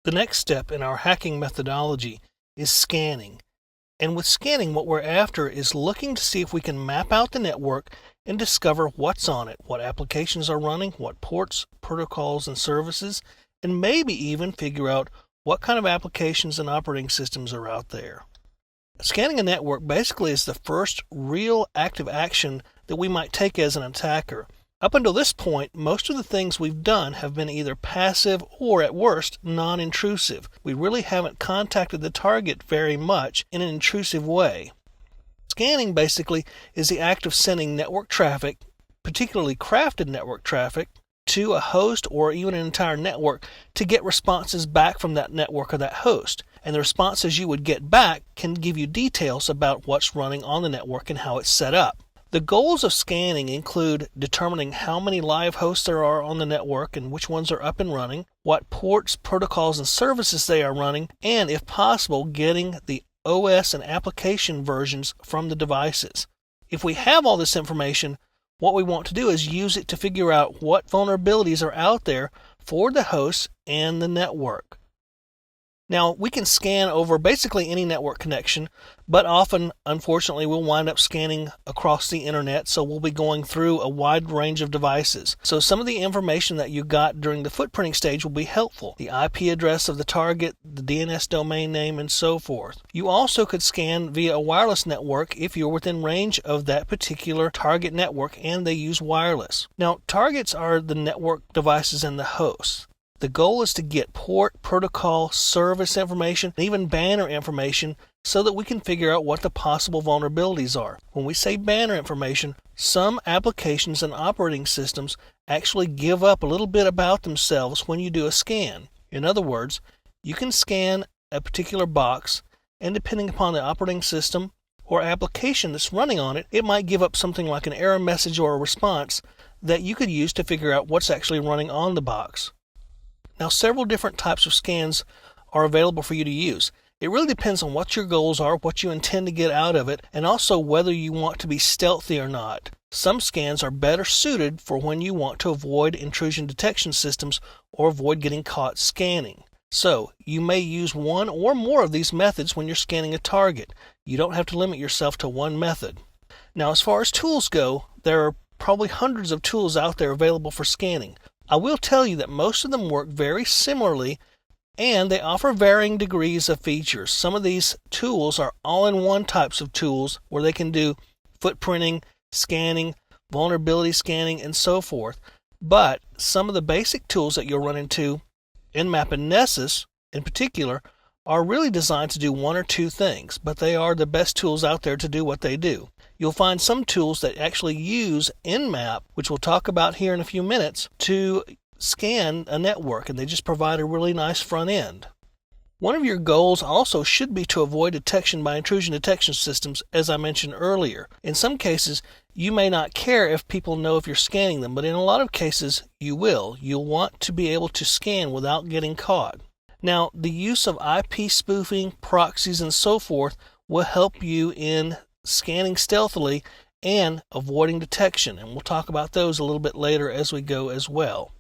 The next step in our hacking methodology is scanning. And with scanning, what we're after is looking to see if we can map out the network and discover what's on it, what applications are running, what ports, protocols, and services, and maybe even figure out what kind of applications and operating systems are out there. Scanning a network basically is the first real active action that we might take as an attacker. Up until this point, most of the things we've done have been either passive or, at worst, non-intrusive. We really haven't contacted the target very much in an intrusive way. Scanning basically is the act of sending network traffic, particularly crafted network traffic, to a host or even an entire network to get responses back from that network or that host. And the responses you would get back can give you details about what's running on the network and how it's set up. The goals of scanning include determining how many live hosts there are on the network and which ones are up and running, what ports, protocols, and services they are running, and, if possible, getting the OS and application versions from the devices. If we have all this information, what we want to do is use it to figure out what vulnerabilities are out there for the hosts and the network. Now, we can scan over basically any network connection, but often, unfortunately, we'll wind up scanning across the internet, so we'll be going through a wide range of devices. So some of the information that you got during the footprinting stage will be helpful. The IP address of the target, the DNS domain name, and so forth. You also could scan via a wireless network if you're within range of that particular target network and they use wireless. Now, targets are the network devices and the hosts. The goal is to get port, protocol, service information, and even banner information so that we can figure out what the possible vulnerabilities are. When we say banner information, some applications and operating systems actually give up a little bit about themselves when you do a scan. In other words, you can scan a particular box, and depending upon the operating system or application that's running on it, it might give up something like an error message or a response that you could use to figure out what's actually running on the box. Now, several different types of scans are available for you to use. It really depends on what your goals are, what you intend to get out of it, and also whether you want to be stealthy or not. Some scans are better suited for when you want to avoid intrusion detection systems or avoid getting caught scanning. So, you may use one or more of these methods when you're scanning a target. You don't have to limit yourself to one method. Now, as far as tools go, there are probably hundreds of tools out there available for scanning. I will tell you that most of them work very similarly, and they offer varying degrees of features. Some of these tools are all-in-one types of tools where they can do footprinting, scanning, vulnerability scanning, and so forth. But some of the basic tools that you'll run into, Nmap and Nessus in particular, are really designed to do one or two things, but they are the best tools out there to do what they do. You'll find some tools that actually use Nmap, which we'll talk about here in a few minutes, to scan a network, and they just provide a really nice front end. One of your goals also should be to avoid detection by intrusion detection systems, as I mentioned earlier. In some cases, you may not care if people know if you're scanning them, but in a lot of cases, you will. You'll want to be able to scan without getting caught. Now, the use of IP spoofing, proxies, and so forth will help you in scanning stealthily and avoiding detection, and we'll talk about those a little bit later as we go as well.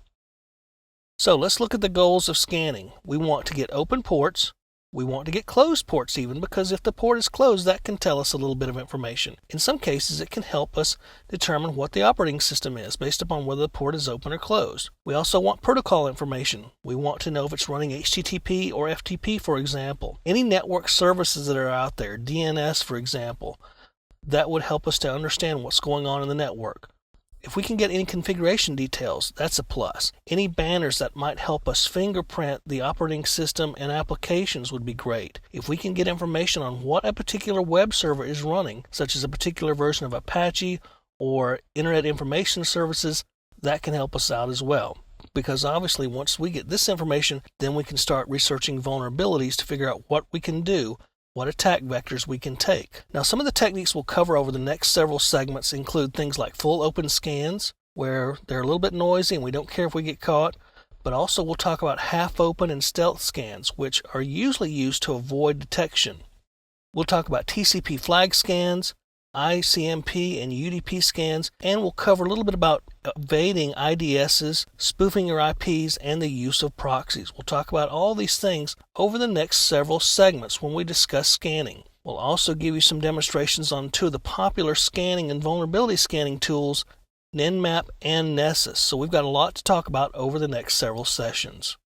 So let's look at the goals of scanning. We want to get open ports. We want to get closed ports even, because if the port is closed, that can tell us a little bit of information. In some cases, it can help us determine what the operating system is based upon whether the port is open or closed. We also want protocol information. We want to know if it's running HTTP or FTP, for example. Any network services that are out there, DNS, for example, that would help us to understand what's going on in the network. If we can get any configuration details, that's a plus. Any banners that might help us fingerprint the operating system and applications would be great. If we can get information on what a particular web server is running, such as a particular version of Apache or Internet Information Services, that can help us out as well. Because obviously once we get this information, then we can start researching vulnerabilities to figure out what we can do, what attack vectors we can take. Now, some of the techniques we'll cover over the next several segments include things like full open scans, where they're a little bit noisy and we don't care if we get caught, but also we'll talk about half open and stealth scans, which are usually used to avoid detection. We'll talk about TCP flag scans, ICMP and UDP scans, and we'll cover a little bit about evading IDSs, spoofing your IPs, and the use of proxies. We'll talk about all these things over the next several segments when we discuss scanning. We'll also give you some demonstrations on two of the popular scanning and vulnerability scanning tools, Nmap and Nessus. So we've got a lot to talk about over the next several sessions.